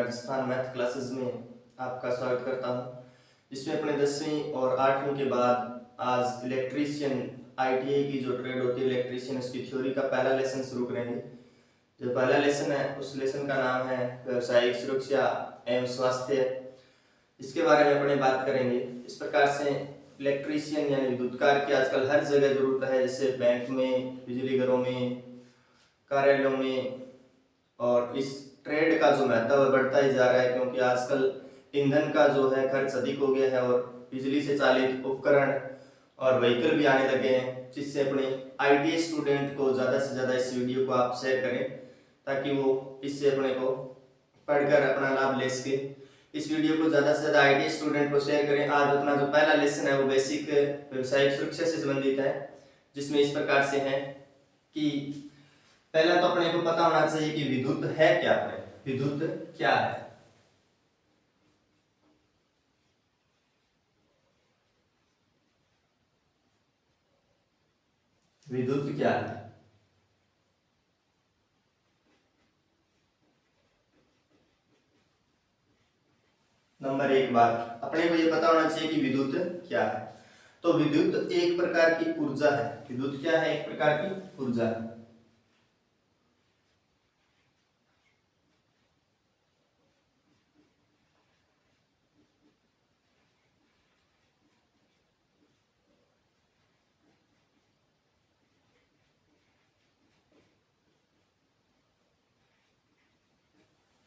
Rajasthan math classes में आपका स्वागत करता हूं, जिसमें अपने 10वीं और 8वीं के बाद आज इलेक्ट्रीशियन आईटीआई की जो ट्रेड होती है इलेक्ट्रीशियन, उसकी थ्योरी का पहला लेसन शुरू करेंगे। जो पहला लेसन है उस लेसन का नाम है व्यावसायिक सुरक्षा एवं स्वास्थ्य। इसके बारे में अपने बात करेंगे। इस प्रकार से इलेक्ट्रीशियन यानी विद्युतकार की आजकल हर जगह जरूरत है, जैसे बैंक में, बिजली घरों में, कार्यालयों में। और इस ट्रेड का जो महत्व बढ़ता ही जा रहा है, क्योंकि आजकल ईंधन का जो है खर्च अधिक हो गया है और बिजली से चालित उपकरण और व्हीकल भी आने लगे हैं, जिससे अपने आईटीआई स्टूडेंट को ज़्यादा से ज़्यादा इस वीडियो को आप शेयर करें ताकि वो इससे अपने को पढ़कर अपना लाभ ले सके। इस वीडियो को ज़्यादा से ज़्यादा आईटीआई स्टूडेंट को शेयर करें। आज अपना जो पहला लेसन है वो बेसिक व्यावसायिक सुरक्षा से संबंधित है, जिसमें इस प्रकार से है कि पहला तो अपने को पता होना चाहिए कि विद्युत है क्या है। विद्युत क्या है? विद्युत क्या है? नंबर एक बात अपने को ये पता होना चाहिए कि विद्युत क्या है। तो विद्युत एक प्रकार की ऊर्जा है। विद्युत क्या है? एक प्रकार की ऊर्जा है।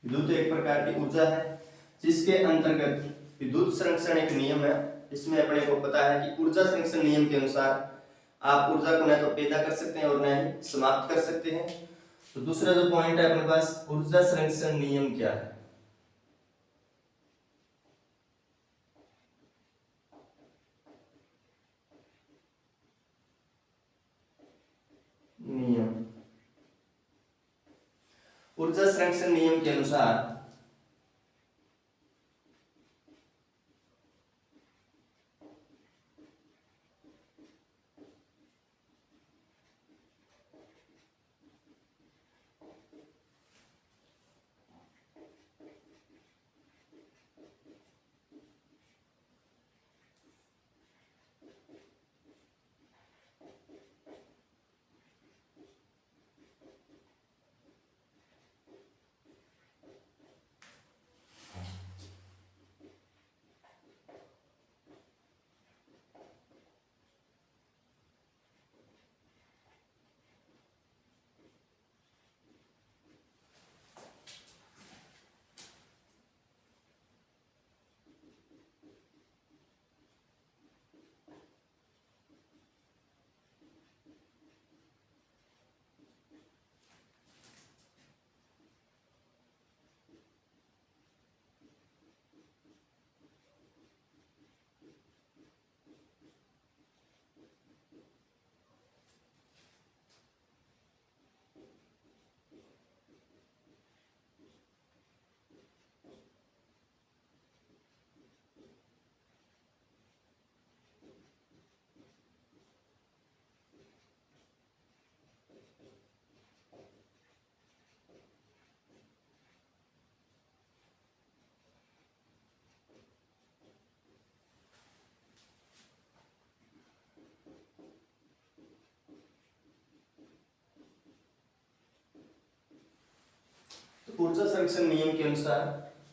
विद्युत एक प्रकार की ऊर्जा है जिसके अंतर्गत विद्युत संरक्षण एक नियम है। इसमें अपने को पता है कि ऊर्जा संरक्षण नियम के अनुसार आप ऊर्जा को न तो पैदा कर सकते हैं और न ही समाप्त कर सकते हैं। तो दूसरा जो पॉइंट है अपने पास, ऊर्जा संरक्षण नियम क्या है? नियम ऊर्जा संरक्षण नियम के अनुसार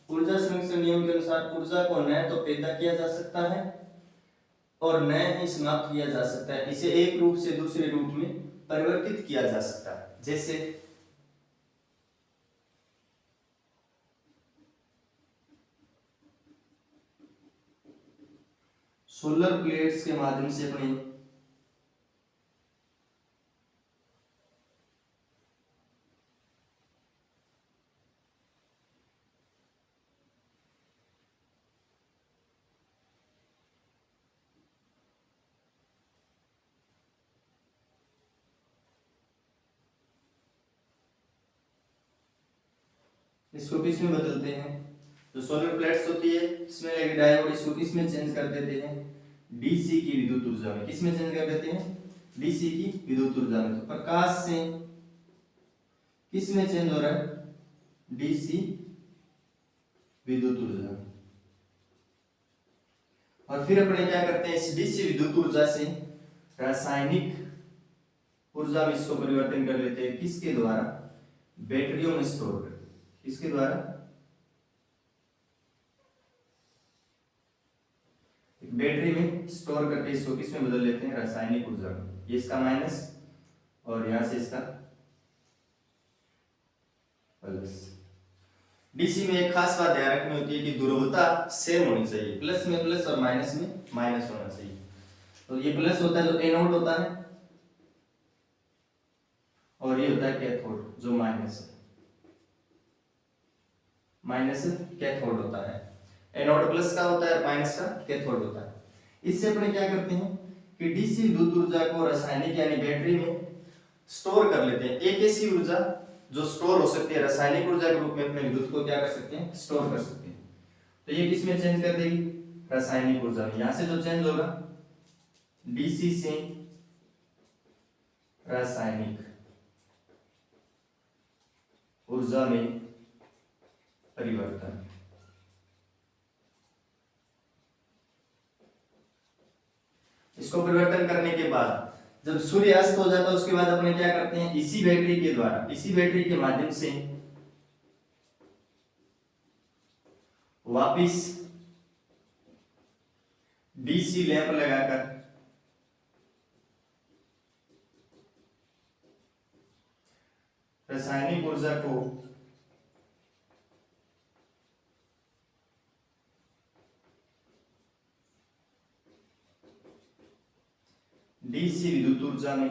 ऊर्जा संरक्षण नियम के अनुसार ऊर्जा को न तो पैदा किया जा सकता है और न ही समाप्त किया जा सकता है। इसे एक रूप से दूसरे रूप में परिवर्तित किया जा सकता है। जैसे सोलर प्लेट्स के माध्यम से अपने इसको किस में बदलते हैं? जो सोलर प्लेट्स होती है इसमें लगे डायोड, इसको किस में चेंज कर देते हैं? डीसी की विद्युत ऊर्जा में। किस में चेंज कर देते हैं? डीसी की विद्युत ऊर्जा में। तो प्रकाश से किस में चेंज हो रहा है? डीसी विद्युत ऊर्जा। और फिर अपने क्या करते हैं, इस डीसी विद्युत ऊर्जा से रासायनिक ऊर्जा में इसको परिवर्तन कर लेते हैं। किसके द्वारा? बैटरियों में स्टोर कर। किसके द्वारा? बैटरी में स्टोर करके इसको किस में बदल लेते हैं? रासायनिक ऊर्जा में। ये इसका माइनस और यहां से इसका प्लस। डीसी में एक खास बात ध्यान रखनी होती है कि ध्रुवता सेम होनी चाहिए, प्लस में प्लस और माइनस में माइनस होना चाहिए। तो ये प्लस होता है जो एनोड होता है, और ये होता है कैथोड जो माइनस है। माइनस कैथोड होता है। एनोड प्लस का होता है, माइनस का कैथोड होता है। इससे अपने क्या करते हैं कि डीसी विद्युत ऊर्जा को रासायनिक यानी बैटरी में स्टोर कर लेते हैं। एक ऐसी ऊर्जा जो स्टोर हो सकती है रासायनिक ऊर्जा के रूप में, अपने विद्युत को क्या कर सकते हैं? स्टोर कर सकते हैं। तो ये किस में चेंज कर देगी? रासायनिक ऊर्जा में। यहां से जो चेंज होगा डीसी से रासायनिक ऊर्जा में परिवर्तन। इसको परिवर्तन करने के बाद जब सूर्य अस्त हो जाता है उसके बाद अपने क्या करते हैं? इसी बैटरी के द्वारा, इसी बैटरी के माध्यम से वापिस डीसी लैंप लगाकर रासायनिक ऊर्जा को डीसी विद्युत ऊर्जा में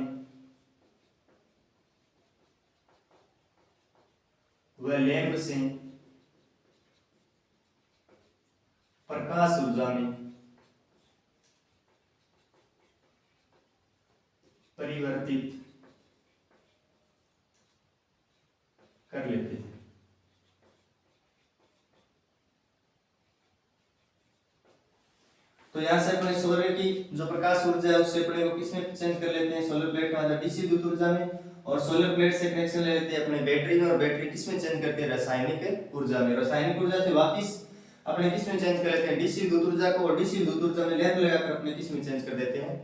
व लैंप से प्रकाश ऊर्जा में परिवर्तित कर लेते हैं। तो यहां से अपने सोलर की जो प्रकाश ऊर्जा है उससे अपने को किसमें चेंज कर लेते हैं? सोलर प्लेट का मतलब डीसी विद्युत ऊर्जा में, और सोलर प्लेट से कनेक्शन ले लेते हैं अपने बैटरी में, और बैटरी किसमें चेंज करते हैं? रासायनिक ऊर्जा में। रासायनिक ऊर्जा से वापस अपने किसमें चेंज कर लेते हैं? डीसी विद्युत ऊर्जा को, और डीसी विद्युत ऊर्जा में लैंप लगाकर अपने किसमें चेंज कर देते हैं?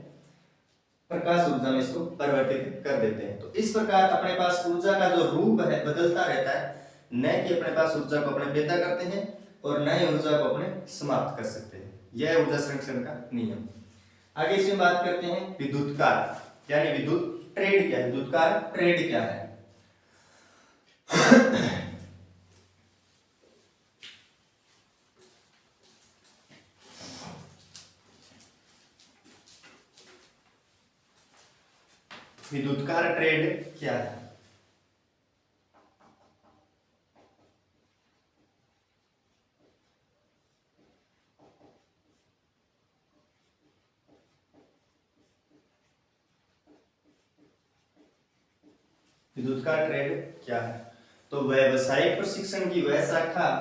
प्रकाश ऊर्जा में इसको परिवर्तित कर देते हैं। तो इस प्रकार अपने पास ऊर्जा का जो रूप है बदलता रहता है, न कि अपने पास ऊर्जा को अपने पैदा करते हैं और नई ऊर्जा को अपने समाप्त कर सकते हैं। यह ऊर्जा संरक्षण का नियम। आगे इसमें बात करते हैं विद्युत कार्य यानी विद्युत ट्रेड क्या है? विद्युत कार्य ट्रेड क्या है? विद्युत कार्य ट्रेड क्या है? विद्युत का ट्रेड क्या है? तो व्यावसायिक प्रशिक्षण की वह शाखा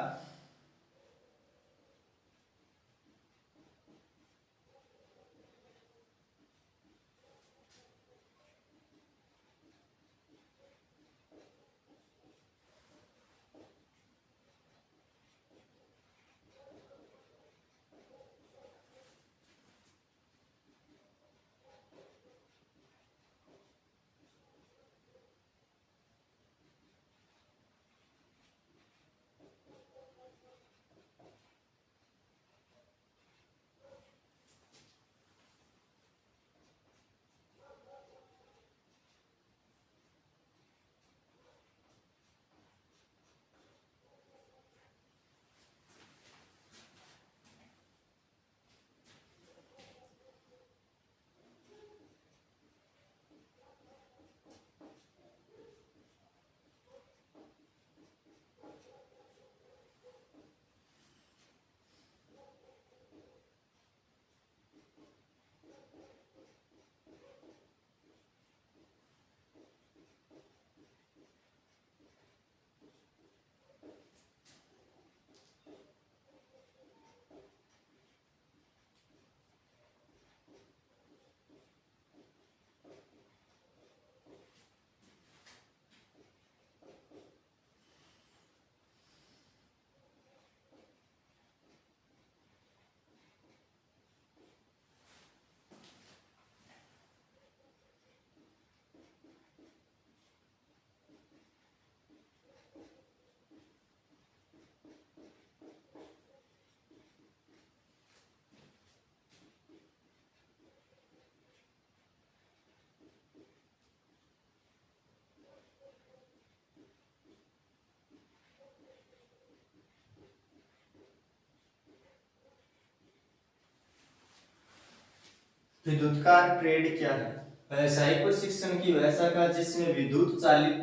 विद्युतकार ट्रेड क्या है? व्यावसायिक प्रशिक्षण की वह शाखा जिसमें विद्युत चालित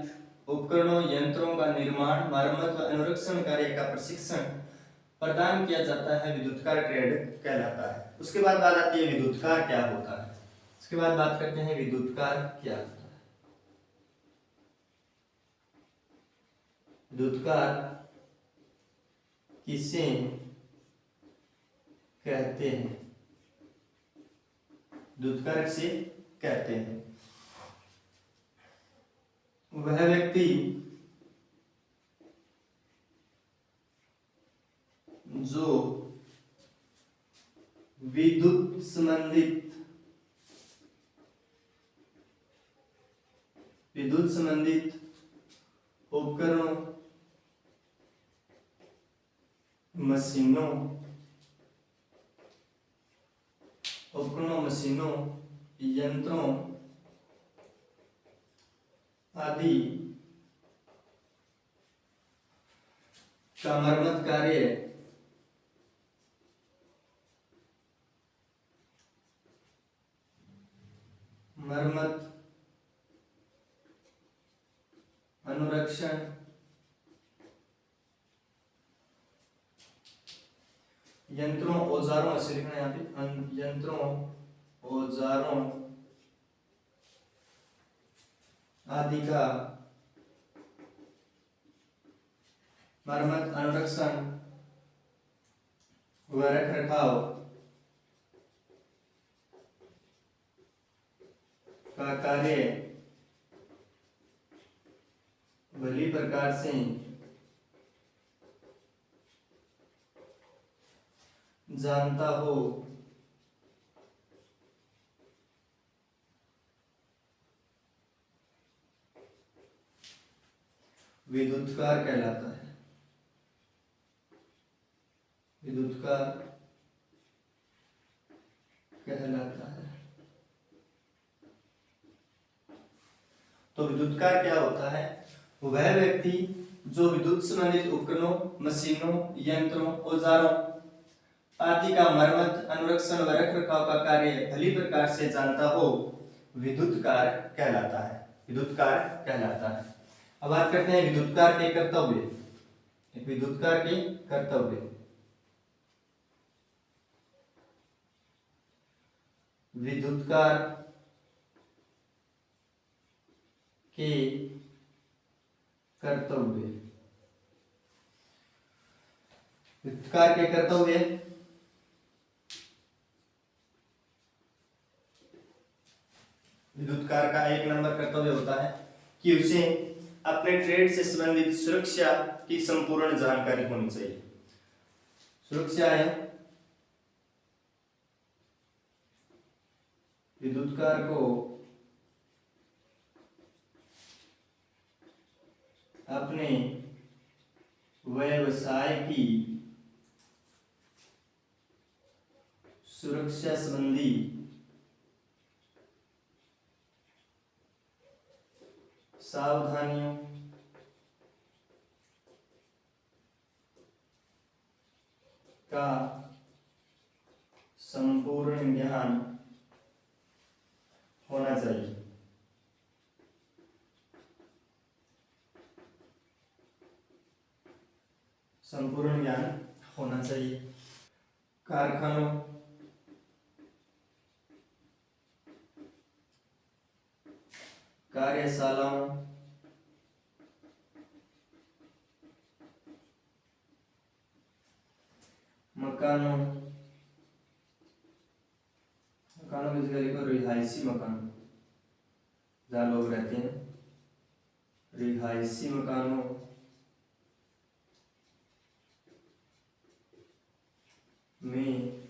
उपकरणों यंत्रों का निर्माण मरम्मत व अनुरक्षण कार्य का प्रशिक्षण प्रदान किया जाता है, विद्युतकार ट्रेड कहलाता है। उसके बाद बात आती है विद्युतकार क्या होता है। उसके बाद बात करते हैं विद्युतकार क्या होता है। विद्युतकार किसे कहते हैं? विद्युतकार किसे कहते हैं? वह व्यक्ति जो विद्युत संबंधित उपकरणों मशीनों यंत्रों आदि का मरम्मत कार्य अनुरक्षण यंत्रों औजारों, ऐसे लिखना है यहाँ पे, यंत्रों औजारों आदि का मरम्मत अनुरक्षण व रख रखाव का कार्य भली प्रकार से जानता हो विद्युतकार कहलाता है। विद्युतकार कहलाता है। तो विद्युतकार क्या होता है? वह व्यक्ति जो विद्युत संबंधित उपकरणों मशीनों यंत्रों औजारों आदि का मरम्मत अनुरक्षण व रख रखाव का कार्य भली प्रकार से जानता हो, विद्युतकार कहलाता है। विद्युतकार कहलाता है। अब बात करते हैं विद्युतकार के कर्तव्य। विद्युतकार के कर्तव्य। विद्युतकार के कर्तव्य। विद्युतकार के कर्तव्य विद्युतकार का एक नंबर कर्तव्य होता है कि उसे अपने ट्रेड से संबंधित सुरक्षा की संपूर्ण जानकारी होनी चाहिए। सुरक्षा है विद्युतकार को अपने व्यवसाय की सुरक्षा संबंधी सावधानियों का संपूर्ण ज्ञान होना चाहिए। संपूर्ण ज्ञान होना चाहिए। कारखानों कार्यशालाओं मकानों की जगह लिखो रिहायशी मकान, जहाँ लोग रहते हैं, रिहायशी मकानों में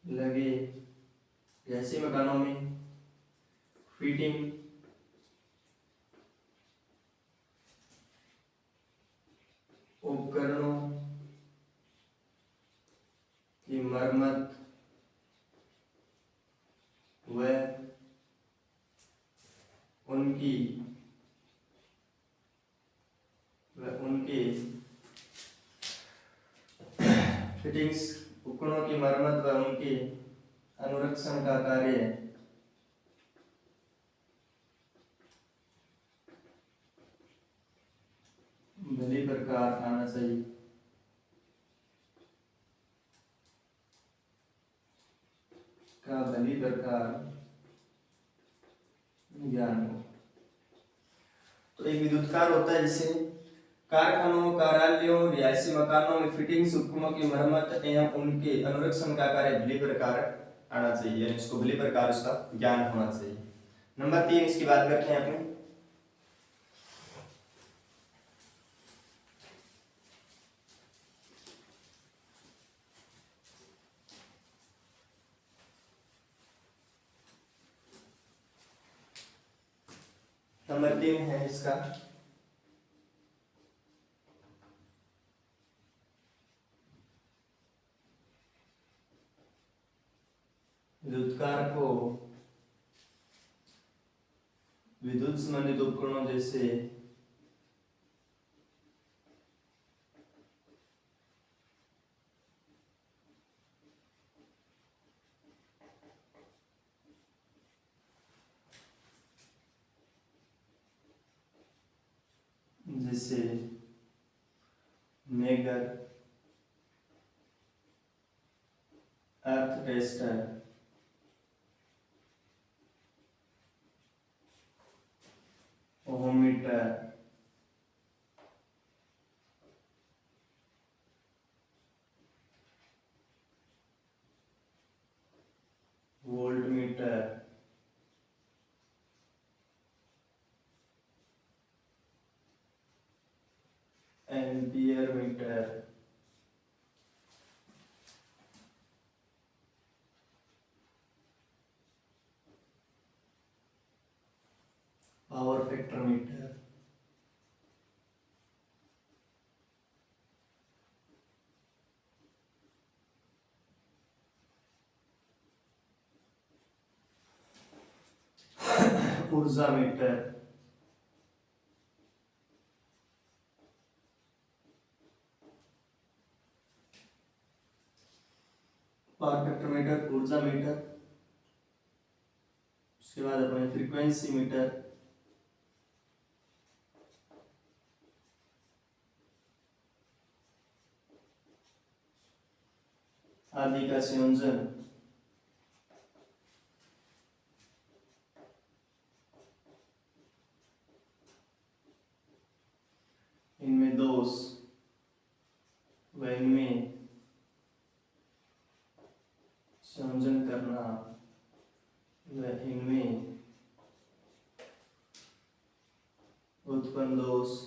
लगे ऐसे मकानों में फिटिंग उपकरणों की मरम्मत व उनके फिटिंग्स उपकरणों की मरम्मत व उनके अनुरक्षण का कार्य भली प्रकार आना चाहिए। का भली प्रकार ज्ञान हो। तो एक विद्युतकार होता है जिसे कारखानों, कार्यालयों, रिहायशी मकानों में फिटिंग्स उपकरणों की मरम्मत एवं उनके अनुरक्षण का कार्य भली प्रकार आना चाहिए, यानी इसको भली प्रकार उसका ज्ञान होना चाहिए। नंबर 3 इसकी बात करते हैं अपने। नंबर 3 है इसका विद्युतकार को विद्युत संबंधित उपकरणों जैसे megger, earth tester, ohmmeter, voltmeter, ampere meter, power factor meter, ऊर्जा मीटर, पावर फैक्टर मीटर, ऊर्जा मीटर, उसके बाद अपने फ्रीक्वेंसी मीटर, आदि का संयोजन इनमें दोष व इनमें संयोजन करना व इनमें उत्पन्न दोष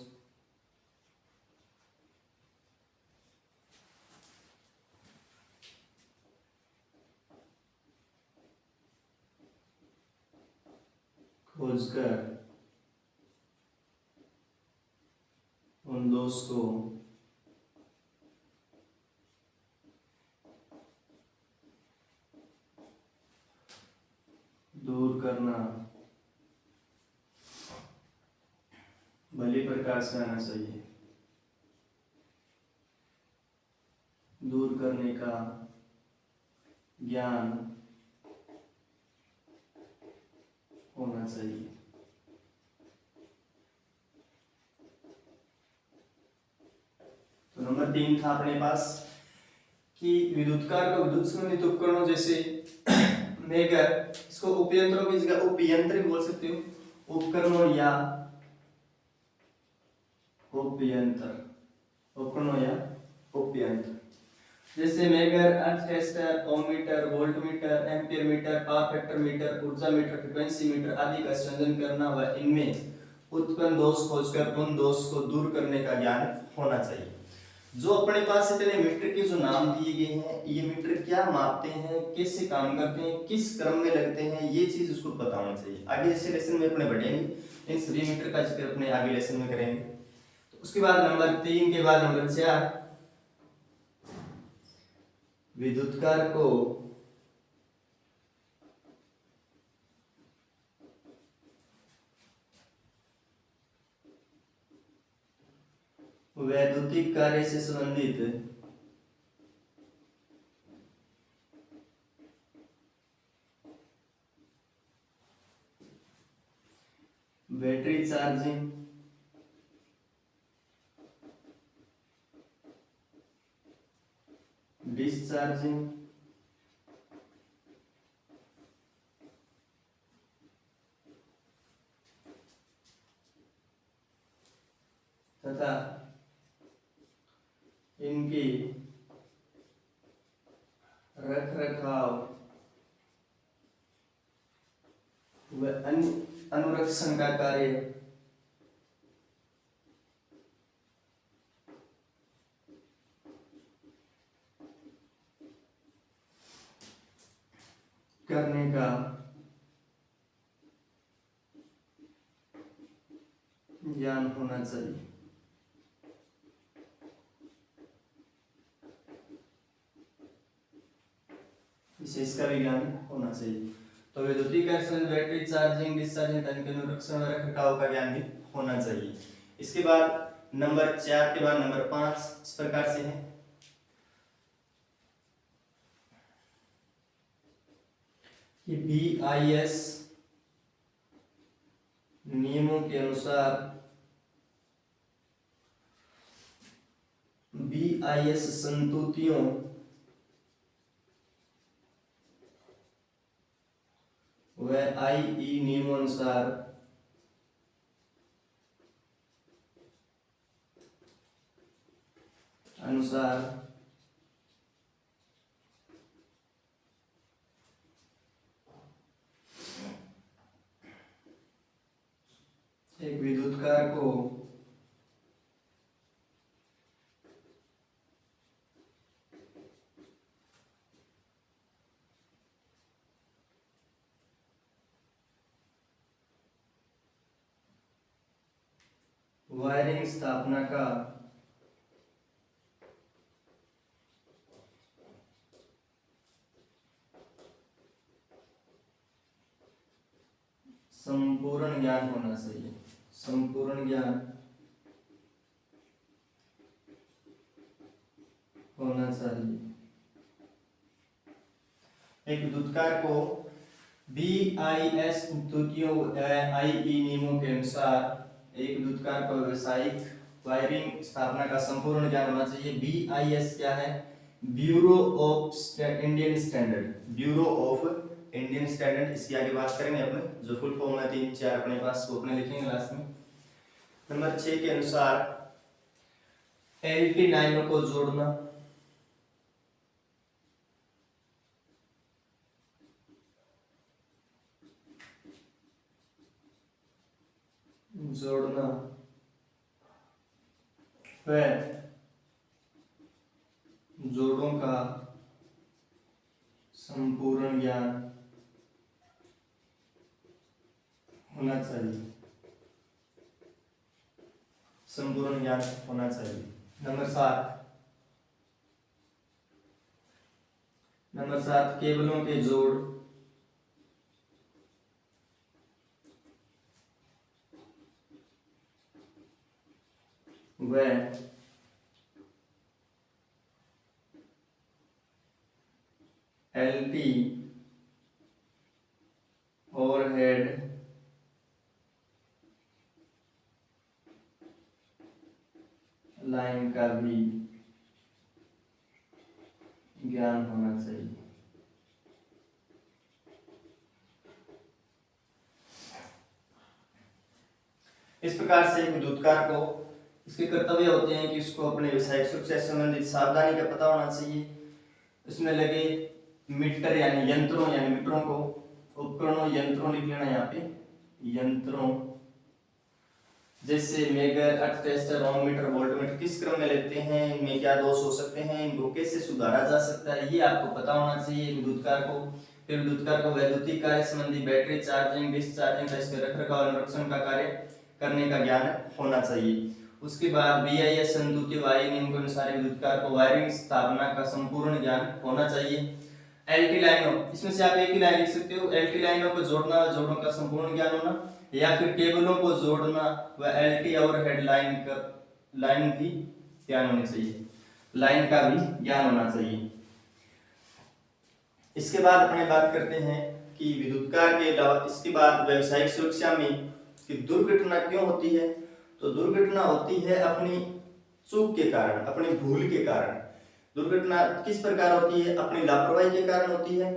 खोजकर उन दोष को दूर करना भली प्रकार से आना चाहिए। दूर करने का ज्ञान होना चाहिए। तो नंबर 3 था अपने पास कि विद्युतकार को विद्युत संबंधित उपकरणों जैसे मेगर, इसको उपयंत्रों की जगह उपयंत्र बोल सकते हो, उपकरणों या उपयंत्र, उपकरणों या उपयंत्र जैसे megger, earth tester, ohmmeter, voltmeter, ampere meter, power factor meter, ऊर्जा मीटर, फ्रीक्वेंसी मीटर आदि का संयोजन करना व इनमें उत्पन्न दोष खोजकर उन दोष को दूर करने का ज्ञान होना चाहिए। जो अपने पास इतने मीटर के जो नाम दिए गए हैं, ये मीटर क्या मापते हैं, कैसे काम करते हैं, किस क्रम में लगते हैं, ये चीज उसको पता होना चाहिए। आगे जैसे लेसन में अपने बढ़ेंगे इन सभी मीटर का जिक्र अपने आगे लेसन में करेंगे। तो उसके बाद नंबर 3 के बाद नंबर 4 विद्युतकार को वैद्युतिक कार्य से संबंधित चार्जिंग, डिस्चार्जिंग तथा इनकी रख रखाव व अनुरक्षण का कार्य करने का ज्ञान होना चाहिए। इसे इसका भी ज्ञान होना चाहिए। तो विद्युतीकरण, बैटरी चार्जिंग, डिस्चार्जिंग, अनुरक्षण और रखरखाव का ज्ञान भी होना चाहिए। इसके बाद नंबर 4 के बाद नंबर 5 इस प्रकार से है कि BIS नियमों के अनुसार BIS संतुतियों व IE नियमों अनुसार एक विद्युतकार को वायरिंग स्थापना का संपूर्ण ज्ञान होना चाहिए। संपूर्ण ज्ञान होना चाहिए। एक विद्युतकार को BIS संतुतियों IE नियमों के अनुसार एक विद्युतकार को व्यावसायिक वायरिंग स्थापना का संपूर्ण ज्ञान होना चाहिए। BIS क्या है? Bureau of Indian standard, bureau of Indian standard. इसकी आगे बात करेंगे अपने, जो फुल फॉर्म है 3-4 अपने पास वो अपने लिखेंगे लास्ट में। नंबर 6 के अनुसार LT लाइनों को जोड़ना, व जोड़ों का संपूर्ण ज्ञान होना चाहिए। संपूर्ण ज्ञान होना चाहिए। नंबर 7 केबलों के जोड़ व LT ओवरहेड लाइन का भी ज्ञान होना चाहिए। इस प्रकार से विद्युतकार को इसके कर्तव्य होते हैं कि उसको अपने व्यावसायिक सुरक्षा से संबंधित सावधानी का पता होना चाहिए। उसमें लगे मीटर यानी यंत्रों यानी मीटरों को, उपकरणों यंत्रों लिख लेना यहाँ पे, यंत्रों जैसे मेगर, अटटेस्टर, ओम मीटर, वोल्ट मीटर किस क्रम में लगते हैं, इनमें क्या दोष हो सकते हैं, इनको कैसे सुधारा जा सकता है, ये आपको पता होना चाहिए विद्युतकार को। फिर विद्युतकार को वैद्युतिक कार्य संबंधी बैटरी चार्जिंग, डिस्चार्जिंग का इसके रखरखाव अनुरक्षण का कार्य करने का ज्ञान होना चाहिए। उसके बाद BIS संतुति वायरिंग नियम के अनुसार विद्युतकार को वायरिंग स्थापना का संपूर्ण ज्ञान होना चाहिए। LT लाइनों, इसमें से आप एक ही लाइन लिख सकते हो, LT लाइनों को जोड़ना, जोड़ों का संपूर्ण ज्ञान होना, या फिर केबलों को जोड़ना व LT ओवरहेड लाइन भी ज्ञान होनी चाहिए, लाइन का भी ज्ञान होना चाहिए। इसके बाद अपने बात करते हैं कि विद्युतकार के अलावा इसके बाद व्यावसायिक सुरक्षा में कि दुर्घटना क्यों होती है। तो दुर्घटना होती है अपनी चूक के कारण, अपनी भूल के कारण। दुर्घटना किस प्रकार होती है, अपनी लापरवाही के कारण होती है।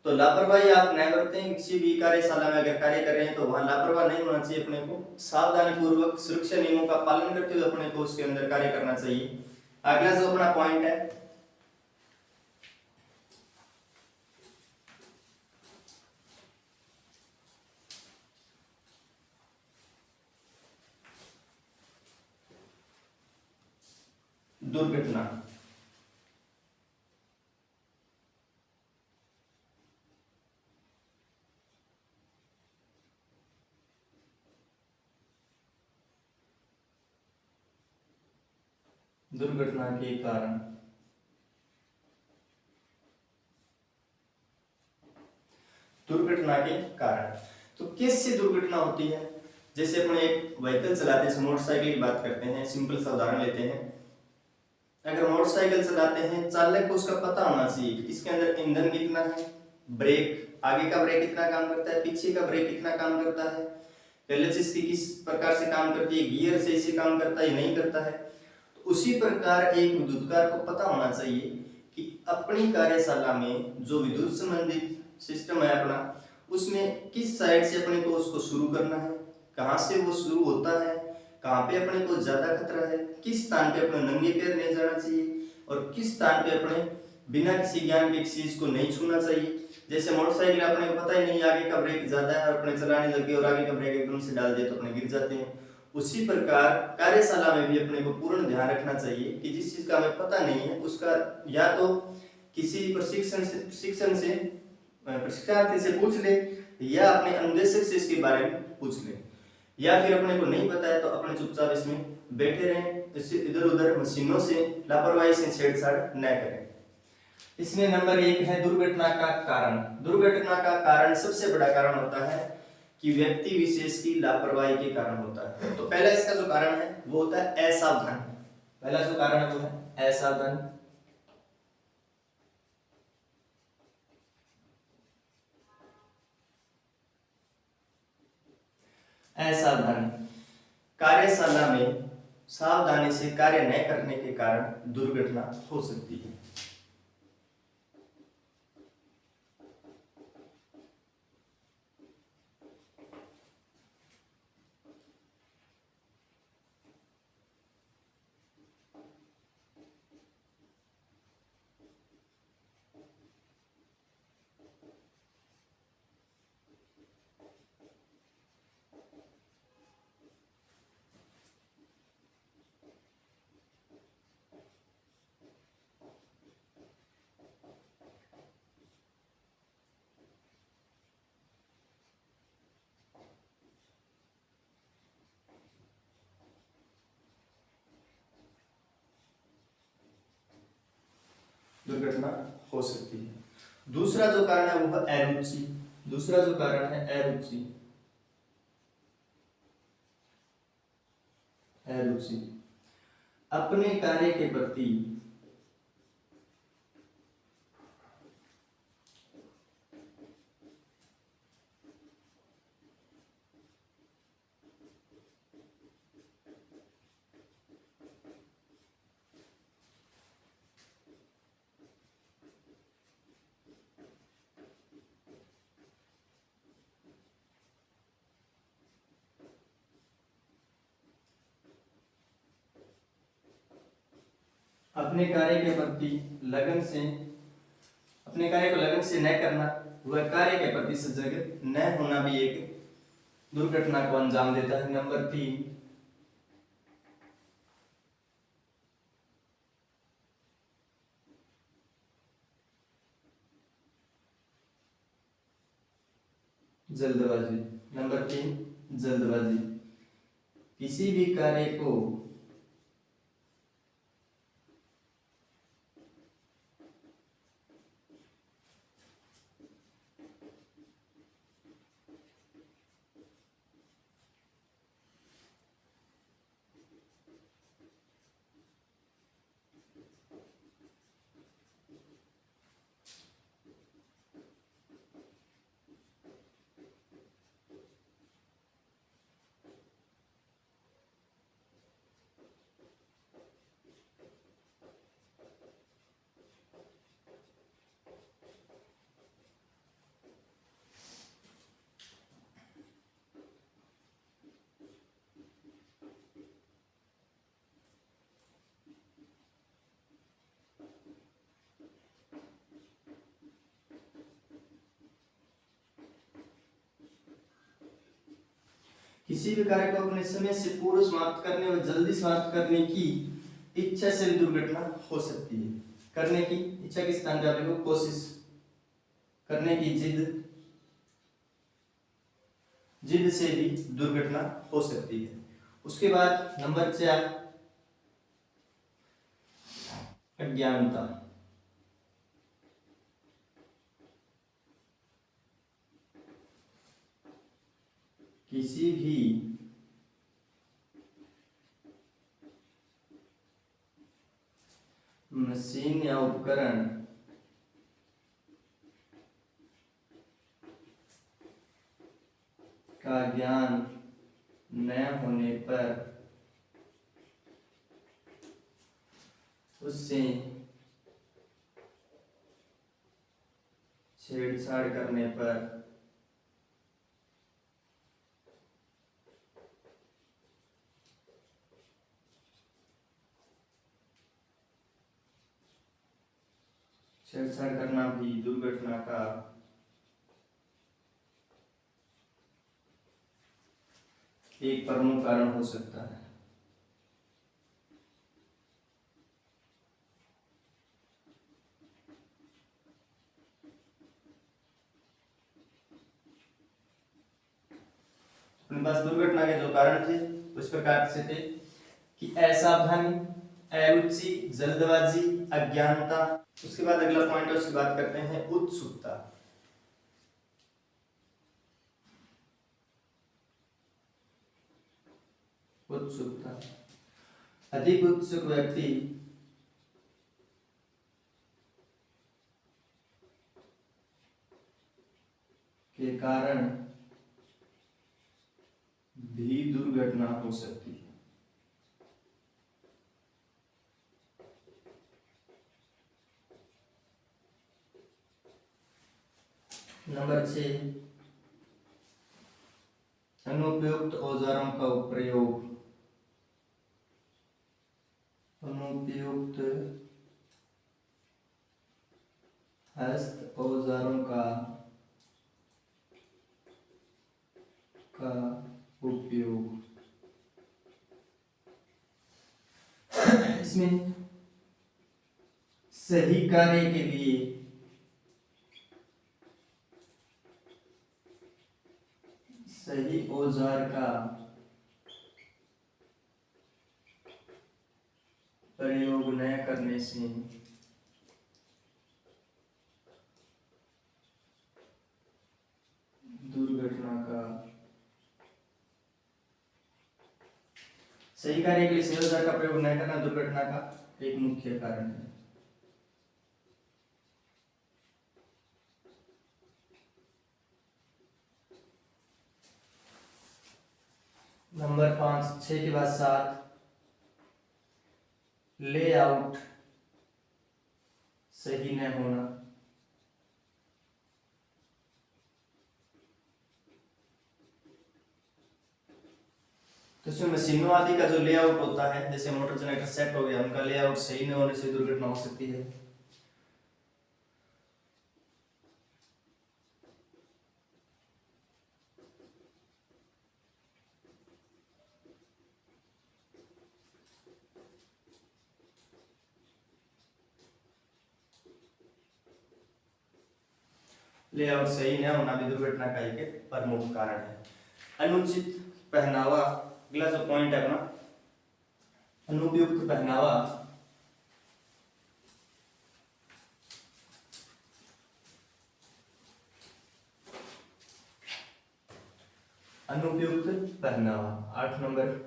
तो लापरवाही आप न बरतें, किसी भी कार्यशाला में अगर कार्य कर रहे हैं तो वहां लापरवाह नहीं होना चाहिए। अपने को सावधानी पूर्वक सुरक्षा नियमों का पालन करते हुए अपने को उसके अंदर कार्य करना चाहिए। अगला जो अपना पॉइंट है, दुर्घटना। दुर्घटना के कारण, दुर्घटना के कारण तो कैसे दुर्घटना होती है। जैसे अपने एक व्हीकल चलाते हैं, मोटरसाइकिल की बात करते हैं, सिंपल सा उदाहरण लेते हैं। अगर मोटरसाइकिल चलाते हैं, चालक को उसका पता होना चाहिए कि इसके अंदर ईंधन कितना है, ब्रेक, आगे का ब्रेक कितना काम करता है, पीछे का ब्रेक कितना काम करता है, क्लच इसकी किस प्रकार से काम करती है, गियर से इसे काम करता है नहीं करता है। तो उसी प्रकार एक विद्युतकार को पता होना चाहिए कि अपनी कार्यशाला में जो विद्युत संबंधित सिस्टम है अपना, उसमें किस साइड से अपने को उसको शुरू करना है, कहाँ से वो शुरू होता है, कहाँ पे अपने को ज्यादा खतरा है, किस स्थान पे अपने नंगे पैर नहीं जाना चाहिए और किस स्थान पे अपने बिना किसी ज्ञान के किसी चीज को नहीं छूना चाहिए। जैसे मोटरसाइकिल अपने को पता ही नहीं आगे का ब्रेक ज्यादा है और अपने चलाने लगे और आगे का ब्रेक एकदम से डाल दिया तो अपने गिर जाते हैं। उसी प्रकार कार्यशाला में भी अपने को पूर्ण ध्यान रखना चाहिए कि जिस चीज का हमें पता नहीं है उसका या तो किसी प्रशिक्षण से प्रशिक्षणार्थी से पूछ ले या अपने अनुदेशक से इसके बारे में पूछ ले, या फिर अपने को नहीं पता है तो अपने चुपचाप इसमें बैठे रहें, इससे इधर उधर मशीनों से लापरवाही से छेड़छाड़ न करें। इसमें नंबर 1 है दुर्घटना का कारण। दुर्घटना का कारण सबसे बड़ा कारण होता है कि व्यक्ति विशेष की लापरवाही के कारण होता है। तो पहला इसका जो कारण है वो होता है असावधानी। पहला जो कारण है वो है असावधानी। असावधानी, कार्यशाला में सावधानी से कार्य न करने के कारण दुर्घटना हो सकती है। दुर्घटना हो सकती है। दूसरा जो कारण है वो है अरुचि। दूसरा जो कारण है अरुचि। अरुचि, अपने कार्य के प्रति अपने कार्य के प्रति लगन से, अपने कार्य को लगन से न करना, वह कार्य के प्रति सजग न होना भी एक दुर्घटना को अंजाम देता है। नंबर 3 जल्दबाजी। नंबर 3 जल्दबाजी, किसी भी कार्य को किसी भी कार्य को अपने समय से पूर्व समाप्त करने व जल्दी समाप्त करने की इच्छा से भी दुर्घटना हो सकती है। करने की इच्छा के स्थान पे आप लिखो कोशिश, करने की जिद, जिद से भी दुर्घटना हो सकती है। उसके बाद नंबर 4 अज्ञानता। किसी भी मशीन या उपकरण का ज्ञान न होने पर उससे छेड़छाड़ करने पर छेड़छाड़ करना भी दुर्घटना का एक प्रमुख कारण हो सकता है। अपने पास दुर्घटना के जो कारण थे उस प्रकार से थे कि असावधानी, अरुचि, जल्दबाजी, अज्ञानता। उसके बाद अगला पॉइंट है, उसकी बात करते हैं उत्सुकता। उत्सुकता, अधिक उत्सुक व्यक्ति के कारण भी दुर्घटना हो सकती है। नंबर 6 अनुपयुक्त औजारों का प्रयोग। अनुपयुक्त हस्त औजारों का उपयोग। इसमें सही कार्य के लिए सही औजार का प्रयोग न करने से दुर्घटना का, सही कार्य के लिए सही औजार का प्रयोग न करना दुर्घटना का एक मुख्य कारण है। नंबर 5 6 के बाद 7 लेआउट सही न होना। तो इसमें मशीनों आदि का जो लेआउट होता है, जैसे मोटर जनरेटर सेट हो गया, उनका लेआउट सही न होने से दुर्घटना हो सकती है। लेआउट सही न होना भी दुर्घटना का एक प्रमुख कारण है। अनुचित पहनावा, अगला जो पॉइंट है अपना, अनुपयुक्त पहनावा अनुपयुक्त पहनावा 8 नंबर।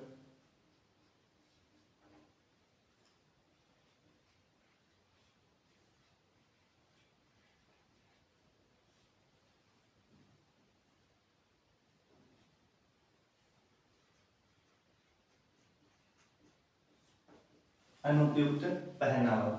अनुपयुक्त पहनावा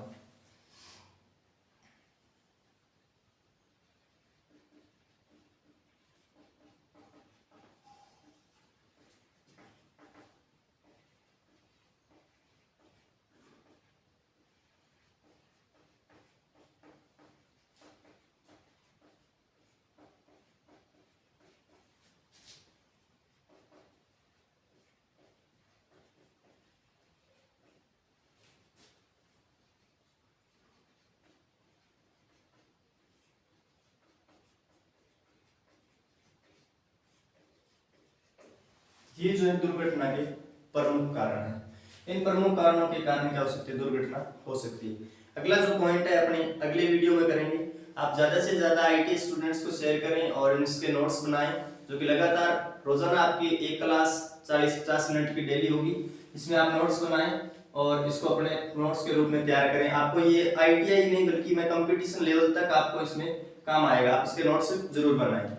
ये जो है दुर्घटना के प्रमुख कारण है। इन प्रमुख कारणों के कारण क्या हो सकती है, दुर्घटना हो सकती है। अगला जो पॉइंट है अपने अगले वीडियो में करेंगे। आप ज्यादा से ज्यादा आईटी स्टूडेंट्स को शेयर करें और इसके नोट्स बनाएं, जो कि लगातार रोजाना आपकी एक क्लास 40-50 मिनट की डेली होगी। इसमें आप नोट्स बनाएं और इसको अपने नोट्स के रूप में तैयार करें। आपको ये आईटीआई नहीं बल्कि मैं कंपटीशन लेवल तक आपको इसमें काम आएगा। आप इसके नोट्स जरूर बनाएं।